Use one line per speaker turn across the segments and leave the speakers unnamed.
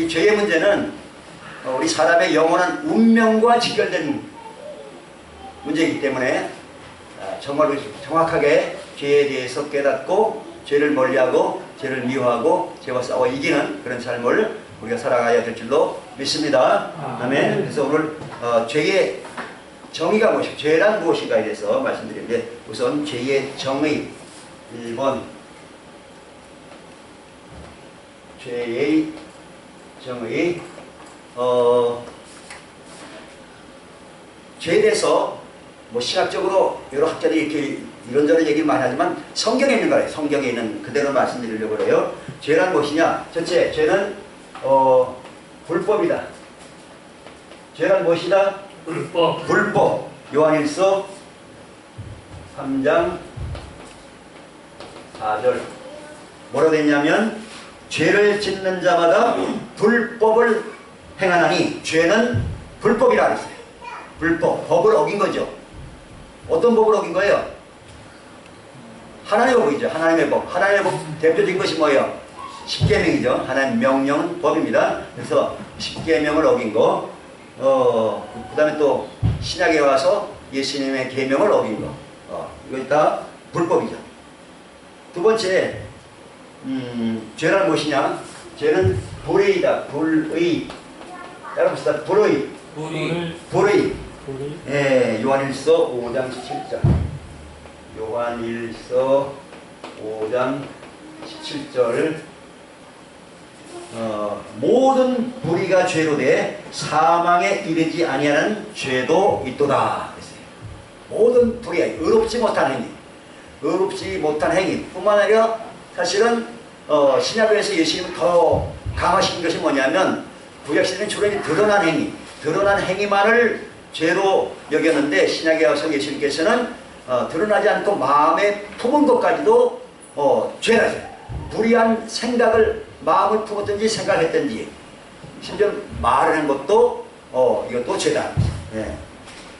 이 죄의 문제는 우리 사람의 영원한 운명과 직결된 문제이기 때문에 정말로 정확하게 죄에 대해서 깨닫고 죄를 멀리하고 죄를 미워하고 죄와 싸워 이기는 그런 삶을 우리가 살아가야 될 줄로 믿습니다. 아멘. 그래서 오늘 죄의 정의가 무엇인가, 죄란 무엇인가에 대해서 말씀드리는데, 우선 죄의 정의 1번, 죄의 정의. 죄에 대해서 뭐 신학적으로 여러 학자들이 이렇게 이런저런 얘기를 많이 하지만 성경에 있는 거예요. 성경에 있는 그대로 말씀드리려고 해요. 죄란 무엇이냐? 첫째, 죄는 불법이다. 죄란 무엇이다?
불법.
불법. 요한일서 3장 4절 뭐라고 됐냐면, 죄를 짓는 자마다 불법을 행하나니 죄는 불법이라 그랬어요. 불법, 법을 어긴 거죠. 어떤 법을 어긴 거예요? 하나님의 법이죠. 하나님의 법. 하나님의 법 대표적인 것이 뭐예요? 십계명이죠. 하나님 명령은 법입니다. 그래서 십계명을 어긴 거, 그 다음에 또 신약에 와서 예수님의 계명을 어긴 거, 이거 다 불법이죠. 두 번째, 죄란 무엇이냐? 죄는 불의이다. 불의. 따라봅시다. 불의. 불의. 예, 요한일서 5장 17절. 요한일서 5장 17절. 모든 불의가 죄로 돼 사망에 이르지 아니하는 죄도 있도다. 그랬어요. 모든 불의가 의롭지 못한 행위, 의롭지 못한 행위 뿐만 아니라 사실은 신약에서 예수님을 더 강화시킨 것이 뭐냐면, 구약시대는 주로 드러난 행위, 드러난 행위만을 죄로 여겼는데, 신약에 와서 예수님께서는 드러나지 않고 마음에 품은 것까지도 죄라죠. 불의한 생각을 마음을 품었든지 생각했든지 심지어 말을 한 것도 이것도 죄다. 네.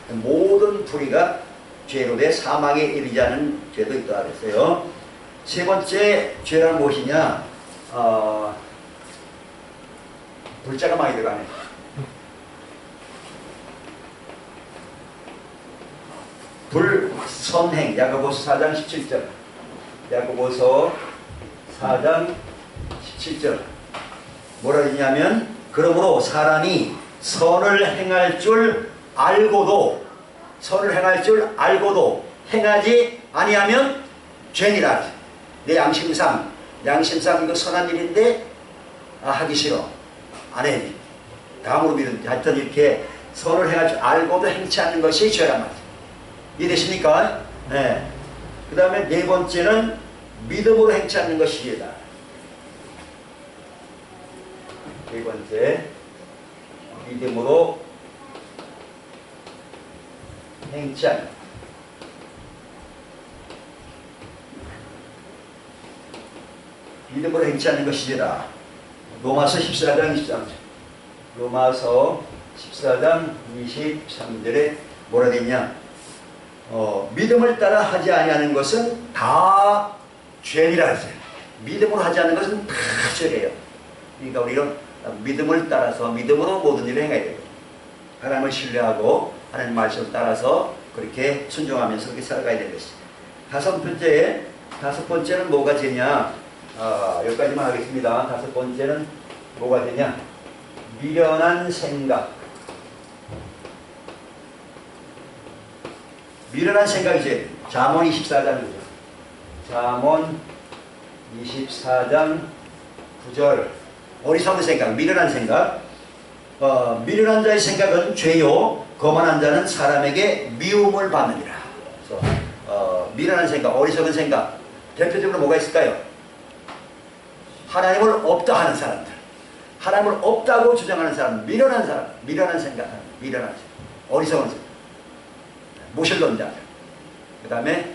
모든 불의가 죄로 돼 사망에 이르지 않은 죄도 있다 그랬어요. 세 번째 죄란 무엇이냐? 불자가 많이 들어가네. 불선행. 야고보서 4장 17절. 야고보서 4장 17절 뭐라 했냐면, 그러므로 사람이 선을 행할 줄 알고도 행하지 아니하면 죄니라. 내 양심상 이거 선한 일인데 하기 싫어, 안 해. 다음으로 미룬. 하여튼 이렇게 선을 행할 줄 알고도 행치 않는 것이 죄란 말이죠. 이해되십니까? 네. 그 다음에 네 번째는 믿음으로 행치 않는 것이 죄다. 네 번째, 믿음으로 행치 않는. 믿음으로 행치 않는 것이 죄다. 로마서 14장 23절. 로마서 14장 23절에 뭐라 되냐? 믿음을 따라 하지 아니하는 것은 다 죄니라 했어요. 믿음으로 하지 않는 것은 다 죄래요. 그러니까 우리는 믿음을 따라서 믿음으로 모든 일을 행해야 돼요. 하나님을 신뢰하고 하나님 말씀을 따라서 그렇게 순종하면서 그렇게 살아가야 되는 것이죠. 다섯 번째는 뭐가 되냐? 여기까지만 하겠습니다. 다섯 번째는 뭐가 되냐? 미련한 생각. 미련한 생각이지. 잠언 24장이죠. 잠언 24장 9절. 어리석은 생각, 미련한 생각. 미련한 자의 생각은 죄요, 거만한 자는 사람에게 미움을 받느니라. 그래서 미련한 생각, 어리석은 생각, 대표적으로 뭐가 있을까요? 하나님을 없다 하는 사람들, 하나님을 없다고 주장하는 사람, 미련한 사람, 미련한 생각, 어리석은 생각, 모실던 자들. 그 다음에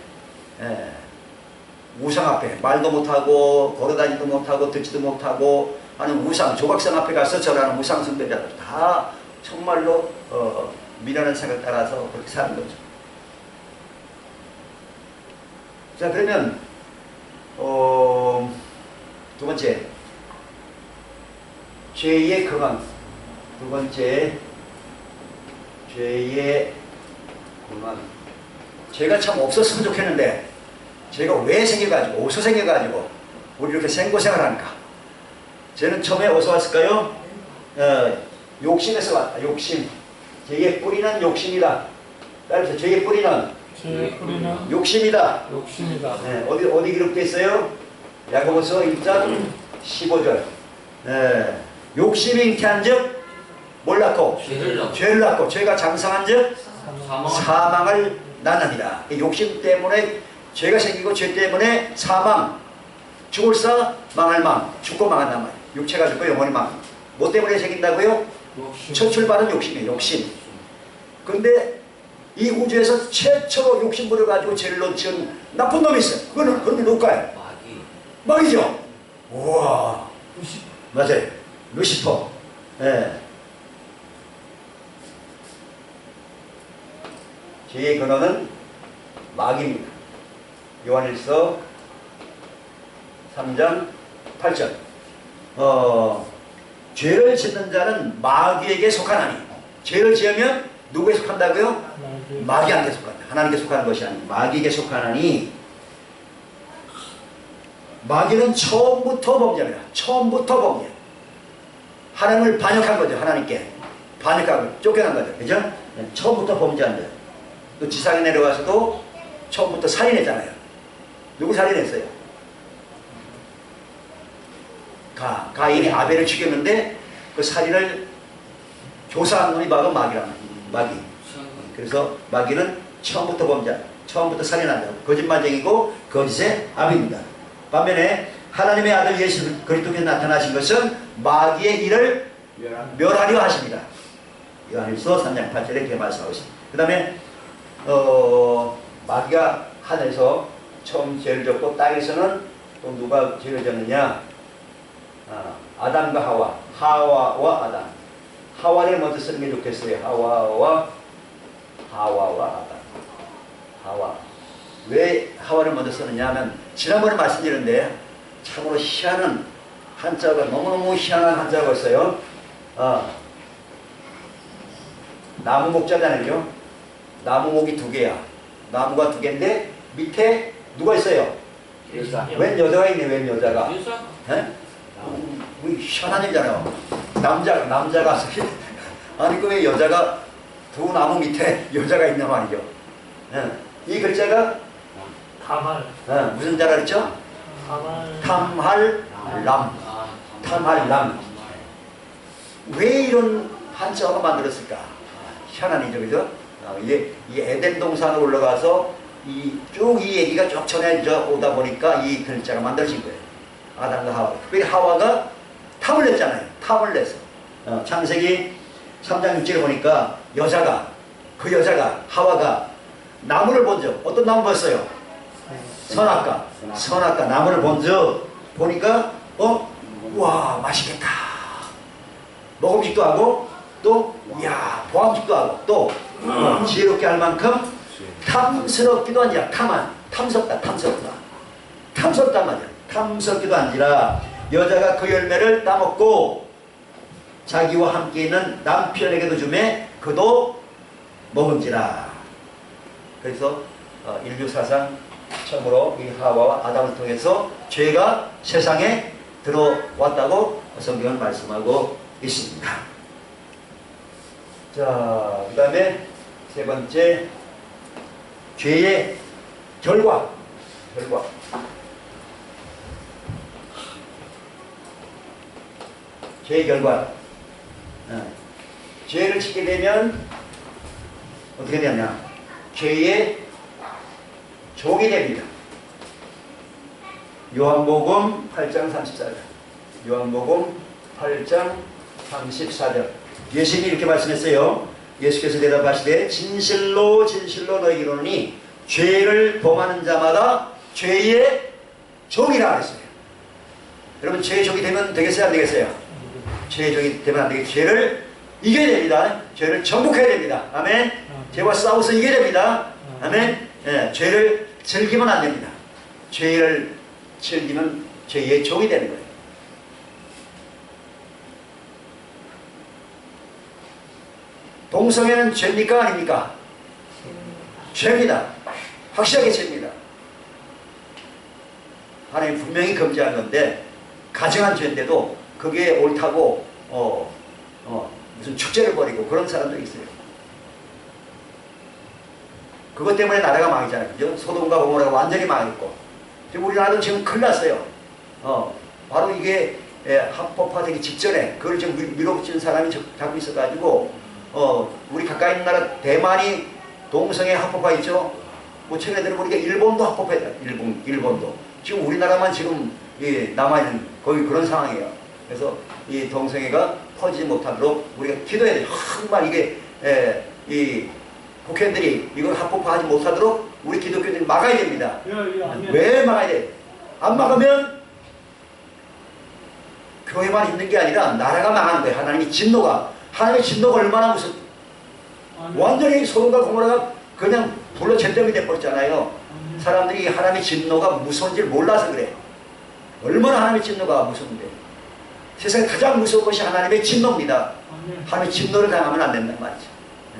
우상 앞에 말도 못하고 걸어다니도 못하고 듣지도 못하고 하는 우상, 조각상 앞에 가서 절하는 우상 숭배자들, 다 정말로 미련한 생각 따라서 그렇게 사는 거죠. 자, 그러면 두 번째, 죄의 근원. 두 번째, 죄의 근원. 죄가 참 없었으면 좋겠는데 죄가 왜 생겨가지고, 어디서 생겨가지고 우리 이렇게 생고생을 하니까. 죄는 처음에 어디서 왔을까요? 욕심에서 왔다. 욕심. 죄의 뿌리는 욕심이다. 따라서 죄의 뿌리는 욕심이다.
욕심이다.
네, 어디 기록되어 있어요? 야고보서 1장 15절. 네, 욕심이 잉태한 즉 뭘 낳고? 죄를 낳고 죄가 장성한 즉 사망을 낳느니라. 욕심 때문에 죄가 생기고 죄 때문에 사망, 죽을사 망할 망, 죽고 망한단 말이에요. 육체가 죽고 영혼이 망. 뭐 때문에 생긴다고요? 첫 출발은 욕심이에요. 욕심. 근데 이 우주에서 최초로 욕심 부려가지고 죄를 넣은 나쁜 놈이 있어요. 그건 누굴까요? 마귀죠. 우와. 맞아요. 루시퍼. 네. 죄의 근원은 마귀입니다. 요한일서 3장 8절. 죄를 짓는 자는 마귀에게 속하나니. 죄를 지으면 누구에 속한다고요? 마귀한테 속한다. 하나님께 속하는 것이 아니고 마귀에게 속하나니. 마귀는 처음부터 범죄입니다. 처음부터 범죄. 하나님을 반역한 거죠. 하나님께 반역하고 쫓겨난 거죠. 그죠? 처음부터 범죄한 거예요. 또 지상에 내려가서도 처음부터 살인했잖아요. 누구 살인했어요? 가인이 아벨을 죽였는데 그 살인을 조사한 놈이 바로 마귀란 마귀. 그래서 마귀는 처음부터 범죄, 처음부터 살인한다. 거짓말쟁이고 거짓의 아비입니다. 반면에 하나님의 아들 예수 그리스도께서 나타나신 것은 마귀의 일을 멸하려 하십니다. 요한일서 3장 8절에 이렇게 말씀하고 있습니다. 그 다음에 마귀가 하늘에서 처음 죄를 졌고 땅에서는 또 누가 죄를 졌느냐? 아담과 하와와 아담. 하와를 먼저 쓰는 게 좋겠어요. 하와와 아담. 하와. 왜 하와를 먼저 쓰느냐 하면 지난번에 말씀드렸는데 참으로 희한한 한자가 너무너무 희한한 한자가 있어요. 나무 목자잖아요. 나무 목이 두 개야. 나무가 두 개인데 밑에 누가 있어요? 웬 여자가 있네. 웬 여자가. 희한한 일이잖아요. 남자가 아니 그 왜 여자가 두 나무 밑에 여자가 있냐 말이죠. 이 글자가 무슨 자라 그랬죠? 탐할람. 탐할람. 왜 이런 한자가 만들었을까? 희한한 일이죠. 그죠? 이 에덴 동산으로 올라가서 쭉 이 얘기가 쭉 전해져 오다 보니까 이 글자가 만들어진 거예요. 아담과 하와. 특별히 하와가 탐을 냈잖아요. 탐을 냈어. 창세기 3장 6절에 보니까 그 여자가 하와가 나무를 본적. 어떤 나무 봤어요? 선악과 나무를 본적 보니까 와 맛있겠다. 먹음직도 하고 또 이야 보암직도 하고 또 지혜롭게 할 만큼 탐스럽기도 한지라. 탐스럽단 말이야. 탐스럽기도 한지라 여자가 그 열매를 따먹고 자기와 함께 있는 남편에게도 주매 그도 먹은지라. 그래서 인류사상 처음으로 이 하와와 아담을 통해서 죄가 세상에 들어왔다고 성경은 말씀하고 있습니다. 자, 그 다음에 세 번째, 죄의 결과. 죄의 결과. 죄를 짓게 되면 어떻게 되냐? 죄의 종이 됩니다. 요한복음 8장 34절. 요한복음 8장 34절. 예수님이 이렇게 말씀했어요. 예수께서 대답하시되 진실로 너희에게 이르노니 죄를 범하는 자마다 죄의 종이라 그랬어요. 여러분 죄의 종이 되면 되겠어요? 안 되겠어요? 죄의 종이 되면 안 되겠어요. 죄를 이겨야 됩니다. 죄를 정복해야 됩니다. 아멘. 죄와 싸워서 이겨야 됩니다. 아멘. 죄를 즐기면 안 됩니다. 죄를 즐기면 죄의 종이 되는 거예요. 동성애는 죄입니까? 아닙니까? 죄입니다. 확실하게 죄입니다. 하나님 분명히 금지한 건데 가정한 죄인데도 그게 옳다고 무슨 축제를 벌이고 그런 사람도 있어요. 그것 때문에 나라가 망했잖아요. 그죠? 소돔과 고모라가 완전히 망했고 지금 우리나라도 지금 큰일 났어요. 바로 이게 합법화되기 직전에 그걸 지금 밀어붙이는 사람이 잡고 있어가지고 우리 가까이 있는 나라 대만이 동성애 합법화 있죠. 뭐 최근에 들어보니까 일본도 합법화했다. 일본도 지금 우리나라만 지금 남아있는 거의 그런 상황이에요. 그래서 이 동성애가 퍼지지 못하도록 우리가 기도해야 돼요. 정말 이게 이 국회의원들이 이걸 합법화하지 못하도록 우리 기독교인들이 막아야 됩니다. 왜 막아야 돼? 안 막으면 교회만 있는 게 아니라 나라가 망하는 거예요. 하나님의 진노가 얼마나 완전히 소돔과 고모라가 그냥 불로 잿더미 돼버렸잖아요. 사람들이 하나님의 진노가 무서운지를 몰라서 그래. 얼마나 하나님의 진노가 무서운데. 세상에 가장 무서운 것이 하나님의 진노입니다. 하나님의 진노를 당하면 안 된단 말이죠.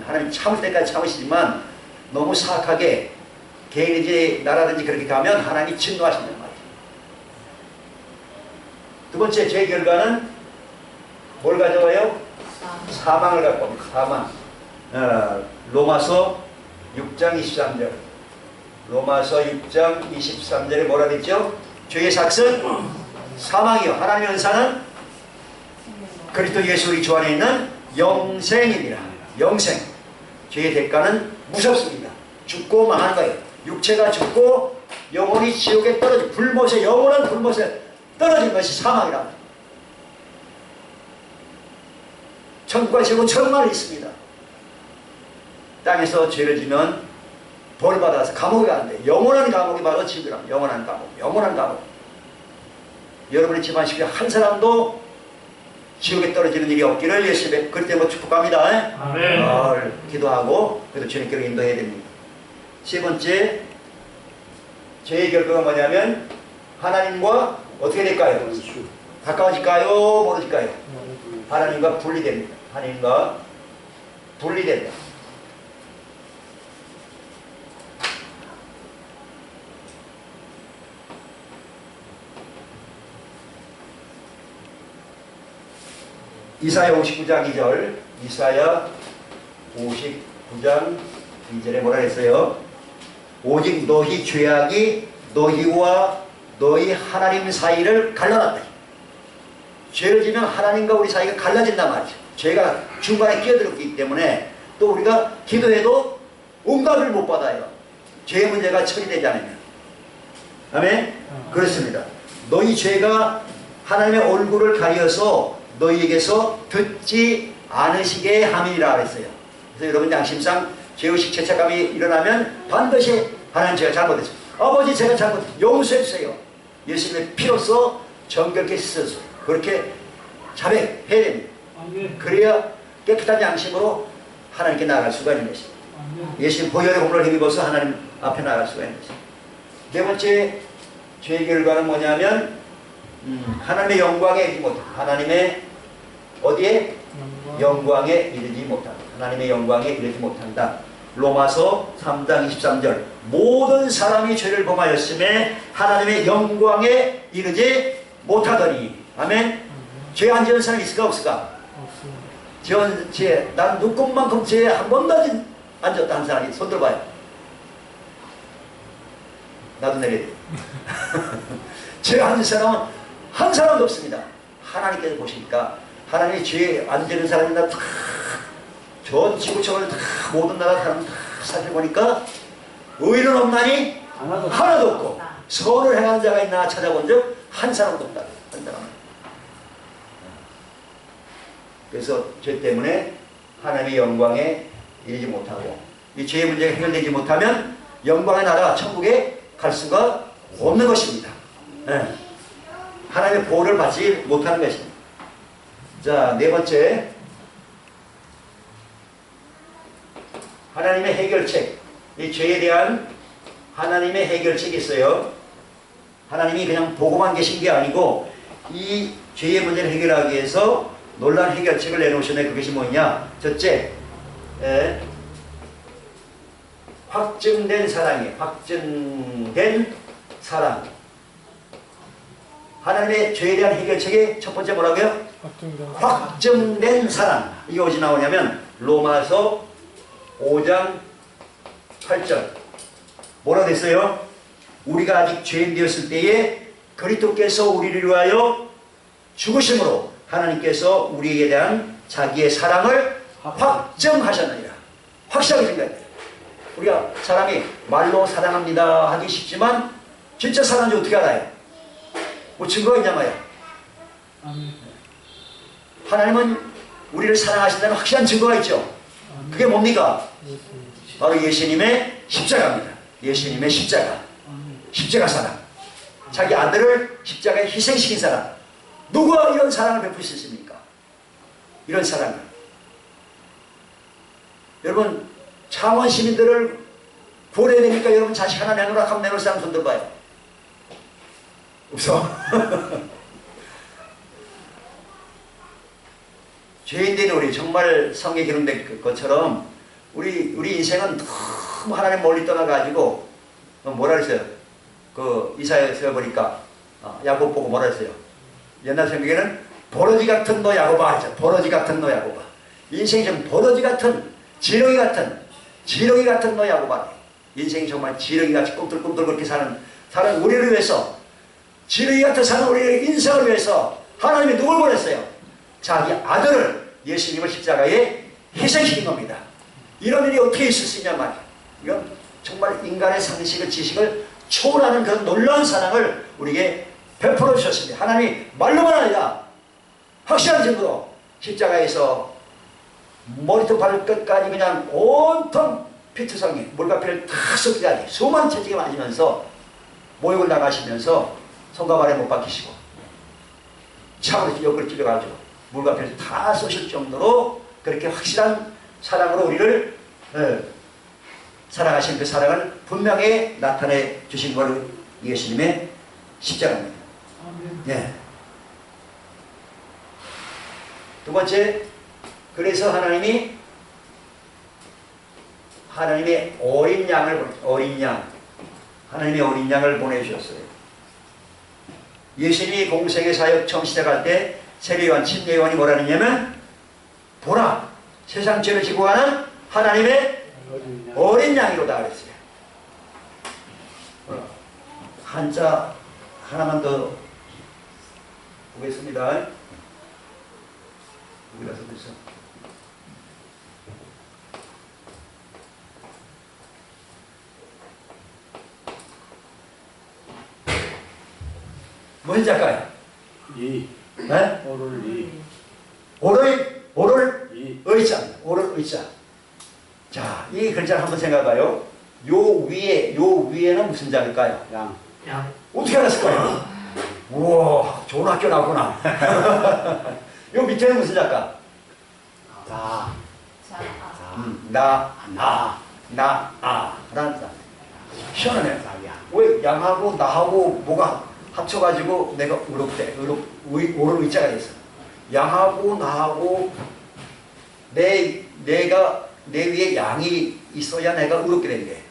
하나님 참을 때까지 참으시지만 너무 사악하게 개인이지 나라든지 그렇게 가면 하나님이 진노하신단 말이죠. 두 번째 제 결과는 뭘 가져와요? 사망을 갖고 옵니다. 사망. 로마서 6장 23절. 로마서 6장 23절에 뭐라 됐죠? 죄의 삭은 사망이요 하나님의 은사는 그리스도 예수 우리 주 안에 있는 영생입니다. 영생. 죄의 대가는 무섭습니다. 죽고 망하는 거예요. 육체가 죽고 영혼이 지옥에 떨어져 불못에 영원한 불못에 떨어진 것이 사망이랍니다. 천국과 지옥은 정말 있습니다. 땅에서 죄를 지면 벌 받아서 감옥에 가는데 영원한 감옥이 바로 지옥이랍니다. 영원한 감옥, 영원한 감옥. 여러분의 집안 식구 한 사람도 지옥에 떨어지는 일이 없기를 예수님의 그리 때문에 축복합니다. 아멘. 기도하고 그래도 주님께로 인도해야 됩니다. 세 번째 죄의 결과가 뭐냐면 하나님과 어떻게 될까요? 가까워질까요? 멀어질까요? 하나님과 분리됩니다. 하나님과 분리된다. 이사야 59장 2절, 이사야 59장 2절에 뭐라 했어요? 오직 너희 죄악이 너희와 너희 하나님 사이를 갈라놨다. 죄를 지면 하나님과 우리 사이가 갈라진단 말이죠. 죄가 중간에 끼어들었기 때문에 또 우리가 기도해도 응답을 못 받아요. 죄의 문제가 처리되지 않으면. 아멘? 그렇습니다. 너희 죄가 하나님의 얼굴을 가려서 너희에게서 듣지 않으시게 함이라 그랬어요. 그래서 여러분 양심상 죄의식 죄책감이 일어나면 반드시 하나님 제가 잘못했어요. 아버지 제가 잘못했어요. 용서해주세요. 예수님의 피로써 정결케 씻어서 그렇게 자백해야 됩니다. 그래야 깨끗한 양심으로 하나님께 나아갈 수가 있는 것입니다. 예수님 보혈의 공로를 힘입어서 하나님 앞에 나아갈 수가 있는 것입니다. 네 번째 죄의 결과는 뭐냐면 하나님의 영광에 이르지 못한다. 하나님의 어디에? 영광에 이르지 못한다. 하나님의 영광에 이르지 못한다. 로마서 3장 23절 모든 사람이 죄를 범하였음에 하나님의 영광에 이르지 못하더니. 아멘. 죄 안 지은 사람이 있을까 없을까? 없습니다. 난 눈곱만큼 죄에 한 번도 안 졌다 한 사람이 손 들어봐요. 나도 내려야 돼. 죄 안 지은 사람은 한 사람도 없습니다. 하나님께서 보시니까 하나님이 죄 안 지는 사람이나 전 지구촌을 모든 나라 사람 다 살펴보니까 의인은 없나니 하나도 없고 선을 행하는 자가 있나 찾아본 적 한 사람도 없다. 한 사람. 그래서 죄 때문에 하나님의 영광에 이르지 못하고 이 죄의 문제가 해결되지 못하면 영광의 나라 천국에 갈 수가 없는 것입니다. 네. 하나님의 보호를 받지 못하는 것입니다. 자, 네 번째 하나님의 해결책. 이 죄에 대한 하나님의 해결책이 있어요. 하나님이 그냥 보고만 계신 게 아니고 이 죄의 문제를 해결하기 위해서 놀라운 해결책을 내놓으셨네. 그것이 뭐냐? 첫째, 예, 확증된 사랑이에요. 확증된 사랑. 하나님의 죄에 대한 해결책의 첫 번째 뭐라고요? 확증된 사랑. 이게 어디 나오냐면 로마서 5장 8절. 뭐라고 됐어요? 우리가 아직 죄인 되었을 때에 그리스도께서 우리를 위하여 죽으심으로 하나님께서 우리에 대한 자기의 사랑을 확증하셨느니라. 확실하게 생각해야 돼요. 우리가 사람이 말로 사랑합니다 하기 쉽지만 진짜 사랑하는지 어떻게 알아요? 뭐 증거가 있냐 말이야. 하나님은 우리를 사랑하신다는 확실한 증거가 있죠. 그게 뭡니까? 바로 예수님의 십자가입니다. 예수님의 십자가. 십자가 사랑. 자기 아들을 십자가에 희생시킨 사랑. 누가 이런 사랑을 베풀 수 있습니까? 이런 사랑을. 여러분 창원 시민들을 구원해야 되니까 여러분 자식 하나 내놓으라 하면 내놓을 사람 손 들어봐요. 없어. 죄인된 우리 정말 성경에 기록된 것처럼 우리 인생은 너무 하나님 멀리 떠나가지고 뭐라 그랬어요? 그 이사야서 보니까 야곱 보고 뭐라 그랬어요? 옛날 성경에는 버러지 같은 너 야곱아 하죠. 버러지 같은 너 야곱아. 인생이 좀 버러지 같은 지렁이 같은 너 야곱아. 인생이 정말 지렁이같이 꿈틀꿈틀 그렇게 사는 우리를 위해서, 지렁이 같은 사는 우리의 인생을 위해서 하나님이 누굴 보냈어요? 자기 아들을, 예수님을 십자가에 희생시킨 겁니다. 이런 일이 어떻게 있을 수 있냐 말이야. 이건 정말 인간의 상식을, 지식을 초월하는 그런 놀라운 사랑을 우리에게 베풀어 주셨습니다. 하나님이 말로만 아니라 확실한 증거로 십자가에서 머리부터 발끝까지 그냥 온통 피투성이 물가피를 다 쏟기까지 수만 채찍에 맞으면서 모욕을 당하시면서 손과 발에 못 박히시고 참으로 옆을 찔러가지고 물가피를 다 쏘실 정도로 그렇게 확실한 사랑으로 우리를 사랑하신 그 사랑을 분명히 나타내 주신 것을 예수님의 십자가입니다. 네. 두 번째, 그래서 하나님의 하나님의 어린 양을 보내주셨어요. 예수님이 공생의 사역 처음 시작할 때 세례요한, 침례요한이 뭐라 했냐면 보라, 세상 죄를 지고 가는 하나님의 어린 양이로다 그랬어요. 한자 하나만 더 보겠습니다. 여기라서 됐어. 무슨 작가야?
이.
네?
오를 이.
오를
이.
의자입니다. 오를 의자. 자, 이 글자를 한번 생각해봐요. 요 위에는 무슨 자일까요?
양.
어떻게 알았을까요? 우와, 좋은 학교 나왔구나. 요 밑에는 무슨 작가?
자.
라는 자. 시원하네. 왜 양하고 나하고 뭐가 합쳐가지고 내가 오를 의자가 됐어. 양하고 나하고 내가 내 위에 양이 있어야 내가 의롭게 된 게.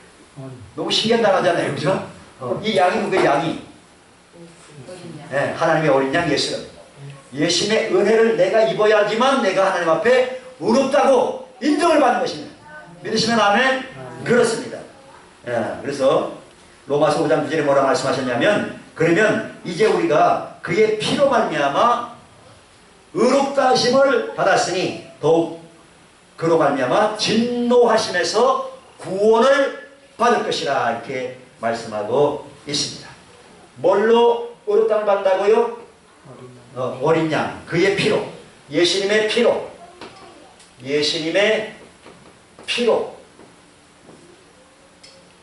너무 신기한 단어잖아요, 그죠? 이 양이 누구의 양이? 네, 하나님의 어린 양 예수. 예수님의 은혜를 내가 입어야지만 내가 하나님 앞에 의롭다고 인정을 받는 것입니다. 믿으시면 아멘? 그렇습니다. 예, 그래서 로마서 5장 9절에 뭐라 말씀하셨냐면, 그러면 이제 우리가 그의 피로 말미암아 의롭다 하심을 받았으니 더욱 그로 말미암아 진노하심에서 구원을 받을 것이라 이렇게 말씀하고 있습니다. 뭘로 의롭다를 받는다고요? 어린 양, 그의 피로, 예수님의 피로,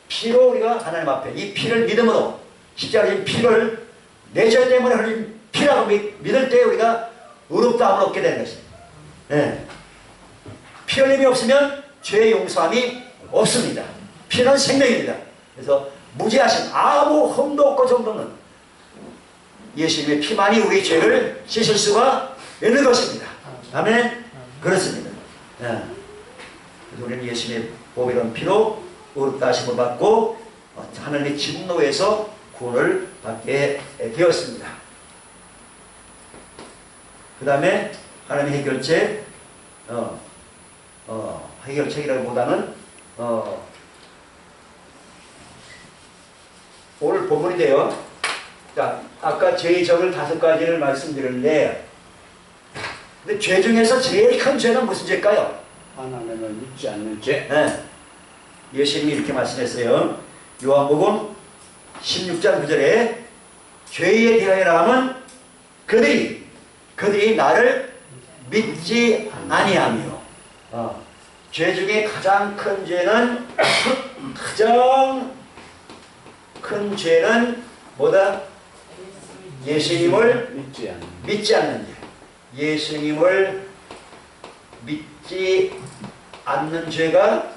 피로 우리가 하나님 앞에 이 피를 믿음으로, 십자가의 피를 내 죄 때문에 흘린 피라고 믿을 때 우리가 의롭다함을 얻게 되는 것입니다. 네. 피 흘림이 없으면 죄의 용서함이 없습니다. 피는 생명입니다. 그래서 무죄하신, 아무 흠도 없고 점도 없는 예수님의 피만이 우리 죄를 씻을 수가 있는 것입니다. 아멘? 그렇습니다. 네. 그래서 우리는 예수님의 보배로운 피로 의롭다 하심을 받고 하나님의 진노에서 구원을 받게 되었습니다. 그 다음에 하나님의 해결책이라기보다는 오늘 본문인데요. 자, 아까 죄의 적을 5가지를 말씀드렸는데, 근데 죄 중에서 제일 큰 죄는 무슨 죄일까요?
하나님을 믿지 않는 죄.
네. 예수님이 이렇게 말씀했어요. 요한복음 16장 9절에 죄에 대하여 하면 그들이 나를 믿지 아니하며. 죄 중에 가장 큰 죄는 뭐다? 예수님을 믿지 않는 죄. 예수님을 믿지 않는 죄가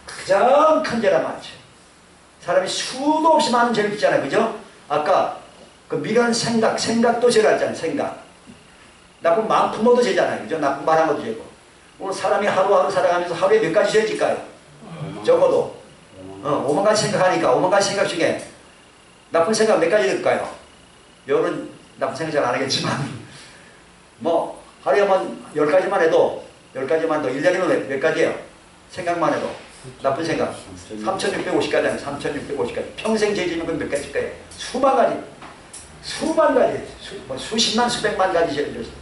가장 큰 죄란 말이죠. 사람이 수도 없이 많은 죄를 짓잖아요. 그죠? 아까 그 미련 생각도 죄가 있잖아요. 생각. 나쁜 마음 품어도 죄잖아요. 그죠? 나쁜 말한 것도 죄고. 오늘 사람이 하루하루 살아가면서 하루에 몇 가지 죄 짓까요? 적어도 5만 가지 생각하니까 5만 가지 생각 중에 나쁜 생각 몇 가지 들까요? 여러분 나쁜 생각 잘 안 하겠지만 뭐 하루에만 10가지만 해도 10가지만 더 1년이면 몇 가지예요? 생각만 해도 나쁜 생각 3650가지 아니에요. 3650가지 평생 죄 짓는 건 몇 가지일까요? 수만 가지 수십만 수백만 가지 죄를 졌어요.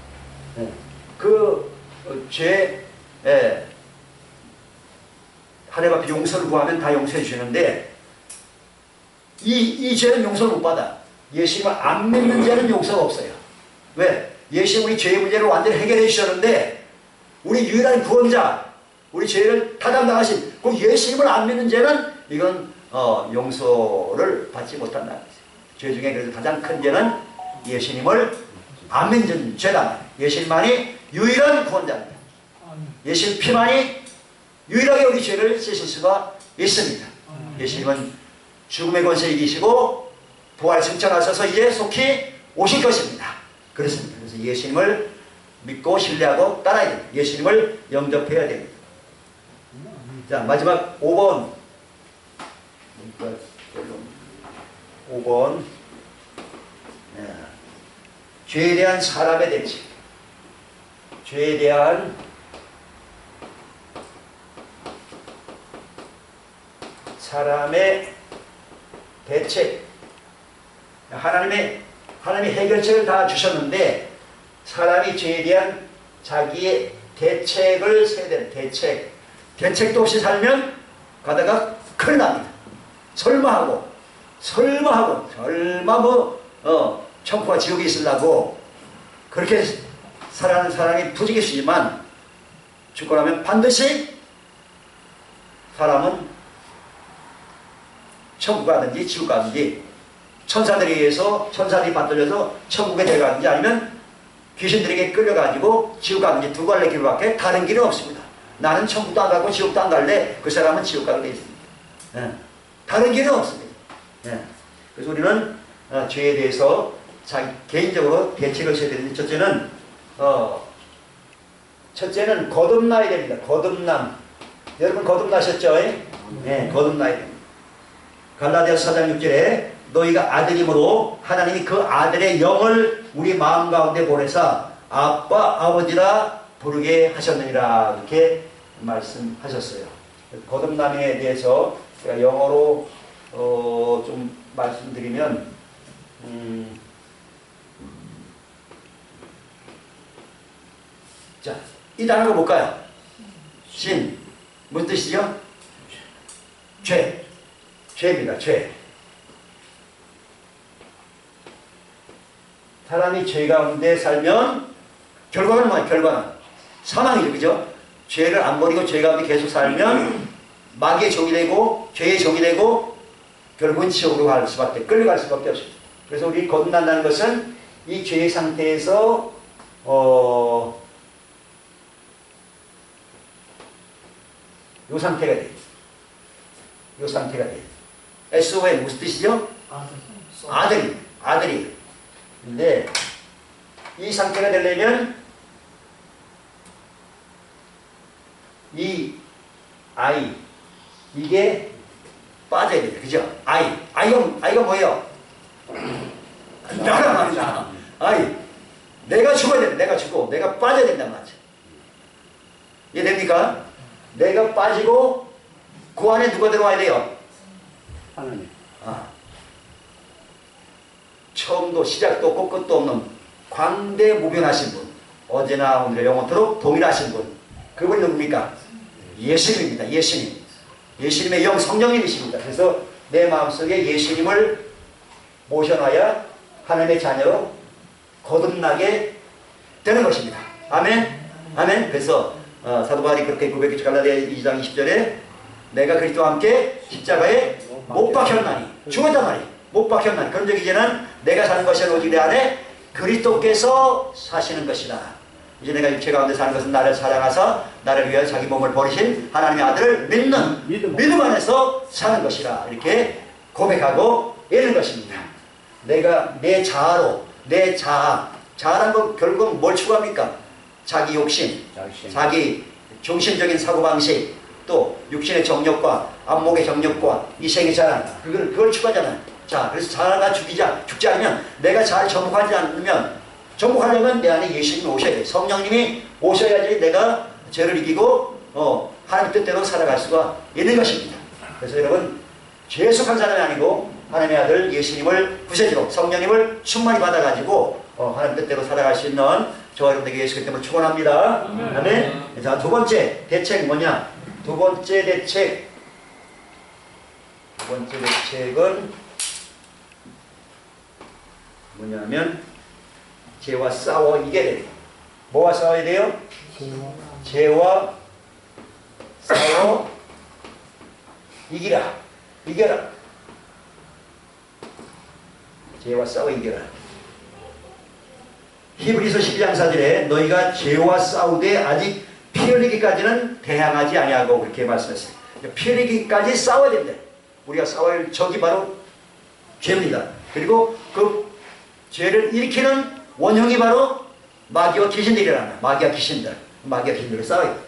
그 죄 하나님 앞에 용서를 구하면 다 용서해 주시는데 이 죄는 용서를 못 받아. 예수님을 안 믿는 죄는 용서가 없어요. 왜? 예수님이 우리 죄의 문제를 완전히 해결해 주셨는데 우리 유일한 구원자, 우리 죄를 다 담당하신 그 예수님을 안 믿는 죄는 이건 용서를 받지 못한다는 거죠. 죄 중에 그래서 가장 큰 죄는 예수님을 안 믿는 죄다. 예수님만이 유일한 구원자입니다. 예수님 피만이 유일하게 우리 죄를 씻을 수가 있습니다. 예수님은 죽음의 권세 이기시고 부활 승천하셔서 이제 속히 오실 것입니다. 그렇습니다. 그래서 예수님을 믿고 신뢰하고 따라야 됩니다. 예수님을 영접해야 됩니다. 자, 마지막 5번. 5번. 죄에 대한 사람의 대책. 죄에 대한 사람의 대책. 하나님이 해결책을 다 주셨는데 사람이 죄에 대한 자기의 대책을 세야 되는 대책도 없이 살면 가다가 큰일 납니다. 설마 천국과 지옥이 있으려고 그렇게 살아가는 사람이 부지기수지만 죽고 나면 반드시 사람은 천국 가든지 지옥 가든지 천사들에 의해서 천사들이 받들려서 천국에 데려가든지 아니면 귀신들에게 끌려가지고 지옥 가든지 두 갈래 길밖에 다른 길은 없습니다. 나는 천국도 안 가고 지옥도 안 갈래. 그 사람은 지옥 가게 되어 있습니다. 다른 길은 없습니다. 그래서 우리는 죄에 대해서 개인적으로 대책을 세야 되는데 첫째는 거듭나야 됩니다. 거듭남. 여러분 거듭나셨죠? 네, 거듭나야 됩니다. 갈라디아서 4장 6절에 너희가 아들임으로 하나님이 그 아들의 영을 우리 마음 가운데 보내사 아빠 아버지라 부르게 하셨느니라 이렇게 말씀하셨어요. 거듭남에 대해서 제가 영어로 좀 말씀드리면 자, 이 단어가 뭘까요? 신. 무슨 뜻이죠? 죄입니다. 죄. 사람이 죄 가운데 살면 결과는 뭐예요? 결과는 사망이죠. 그죠? 죄를 안 버리고 죄 가운데 계속 살면 마귀의 종이 되고 죄의 종이 되고 결국은 지옥으로 끌려갈 수밖에 없습니다. 그래서 우리 거듭난다는 것은 이 죄의 상태에서 요 상태가 돼요. 요 상태가 돼요. SON 무슨 뜻이죠? 아들이. 근데 이 상태가 되려면 이 I 이게 빠져야 돼요. 그죠? I가 뭐예요? 나란 말이잖아. I 내가 죽어야 돼. 내가 죽고 내가 빠져야 된단 말이죠. 이해됩니까? 내가 빠지고 그 안에 누가 들어와야 돼요?
하나님.
처음도 시작도 없고 끝도 없는 광대무변하신 분, 어제나 오늘 영원토록 동일하신 분, 그분이 누굽니까? 예수님입니다. 예수님의 영 성령님이십니다. 그래서 내 마음속에 예수님을 모셔놔야 하나님의 자녀로 거듭나게 되는 것입니다. 아멘. 그래서 사도 바울이 그렇게 고백했죠. 갈라디아 2장 20절에 내가 그리스도와 함께 십자가에 못 박혔나니, 죽었단 말이에요. 못 박혔나니, 그런 적 이제는 내가 사는 것이 오직 내 안에 그리스도께서 사시는 것이다. 이제 내가 육체 가운데 사는 것은 나를 사랑하사 나를 위하여 자기 몸을 버리신 하나님의 아들을 믿는 믿음 안에서 사는 것이라, 이렇게 고백하고 있는 것입니다. 내가 내 자아로, 내 자아란 건 결국 뭘 추구합니까? 자기 욕심, 자기 중심적인 사고방식, 또 육신의 정욕과 안목의 정욕과 이생의 자랑, 그걸 추구하잖아요. 자, 그래서 자아가 죽지 않으면, 내가 잘 정복하려면 내 안에 예수님이 오셔야 돼요. 성령님이 오셔야지 내가 죄를 이기고 하나님 뜻대로 살아갈 수가 있는 것입니다. 그래서 여러분, 죄속한 사람이 아니고 하나님의 아들 예수님을 구세주로 성령님을 충만히 받아가지고 하나님 뜻대로 살아갈 수 있는 저와 여러분에게 예수 그리스도 때문에 축원합니다. 아멘. 자, 두 번째 대책 뭐냐? 두 번째 대책은 뭐냐면 죄와 싸워 이겨야 돼요. 뭐와 싸워야 돼요? 죄와 싸워 이겨라. 죄와 싸워 이겨라. 히브리서 12장 4절에 너희가 죄와 싸우되 아직 피 흘리기까지는 대항하지 아니하고 그렇게 말씀했어요. 피 흘리기까지 싸워야 된다. 우리가 싸워야 할 적이 바로 죄입니다. 그리고 그 죄를 일으키는 원흉이 바로 마귀와 귀신들이란다. 마귀와 귀신들을 싸워야 돼.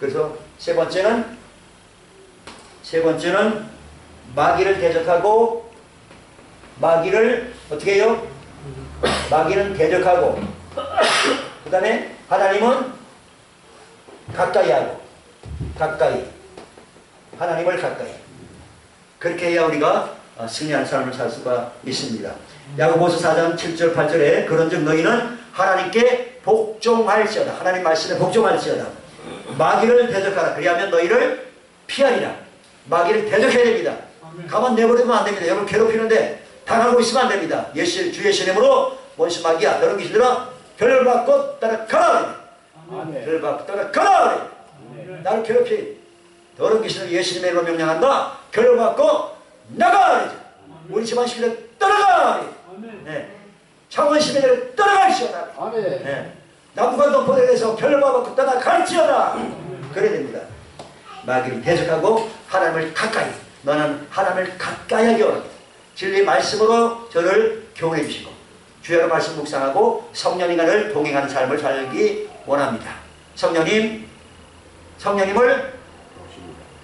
그래서 세 번째는 마귀를 대적하고, 마귀를 어떻게 해요? 마귀는 대적하고, 그 다음에 하나님은 가까이 하고, 하나님을 가까이. 그렇게 해야 우리가 승리하는 삶을 살 수가 있습니다. 야고보서 4장 7절 8절에 그런즉 너희는 하나님께 복종할지어다. 하나님 말씀에 복종할지어다. 마귀를 대적하라. 그리하면 너희를 피하리라. 마귀를 대적해야 됩니다. 가만 내버리면 안 됩니다. 여러분 괴롭히는데 당하고 있으면 안 됩니다. 주 예수의 이름으로 원수 마귀야, 너런 귀신들아 별을 받고 따라가라. 별을 받고 따라가라. 나를 괴롭히 너런 귀신을 예수님의 이름으로 명령한다. 별을 받고 나가. 우리 집안 시민들 따라가. 네. 창원 시민들 따라갈지어다. 네. 남북한 동포에 대해서 별을 받고 따라갈지어다. 그래야 됩니다. 마귀를 대적하고 하나님을 가까이, 너는 하나님을 가까이 하기 원합니다. 진리 말씀으로 저를 교훈해 주시고 주여의 말씀 묵상하고 성령님과를 동행하는 삶을 살기 원합니다. 성령님을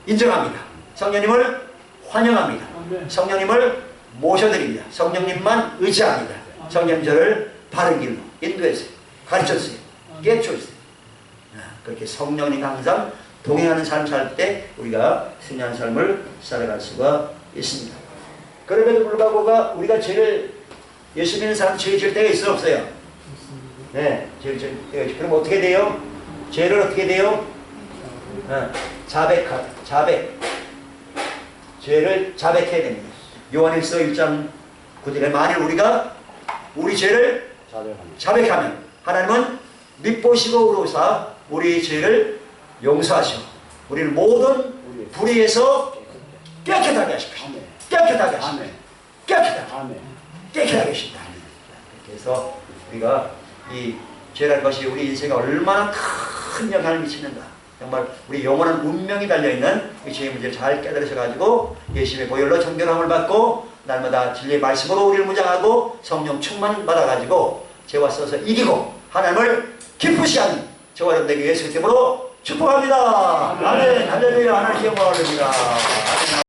인정합니다. 성령님을 환영합니다. 성령님을 모셔드립니다. 성령님만 의지합니다. 성령님 저를 바른 길로 인도해주세요. 가르쳐주세요. 깨쳐주세요. 그렇게 성령님과 항상 동행하는 삶을 살 때 우리가 승리하는 삶을 살아갈 수가 있습니다. 그럼에도 불구하고 우리가 죄를, 예수 믿는 사람 죄 지을 때가 있어 없어요? 네, 죄를 지을 때가 있죠. 그럼 어떻게 돼요? 죄를 어떻게 돼요? 자백. 죄를 자백해야 됩니다. 요한일서 1장 9절에 만일 우리가 우리 죄를 자백하면 하나님은 밉보시고 의로우사 우리 죄를 용서하시고 우리를 모든 불의에서 깨끗하게 하십시오. 깨끗하게 하십시오. 깨끗하게 하십시오. 그래서 우리가 이 죄라는 것이 우리 인생에 얼마나 큰 영향을 미치는가, 정말 우리 영원한 운명이 달려있는 이 죄의 문제를 잘 깨달으셔가지고 예수님의 보혈로 정결함을 받고 날마다 진리의 말씀으로 우리를 무장하고 성령 충만 받아가지고 죄와 싸워서 이기고 하나님을 기쁘시하는 저와 여러분에게 예수 그리스도로 축복합니다. 아멘. 할렐루야. 하나님께 영광을 드립니다. 아멘.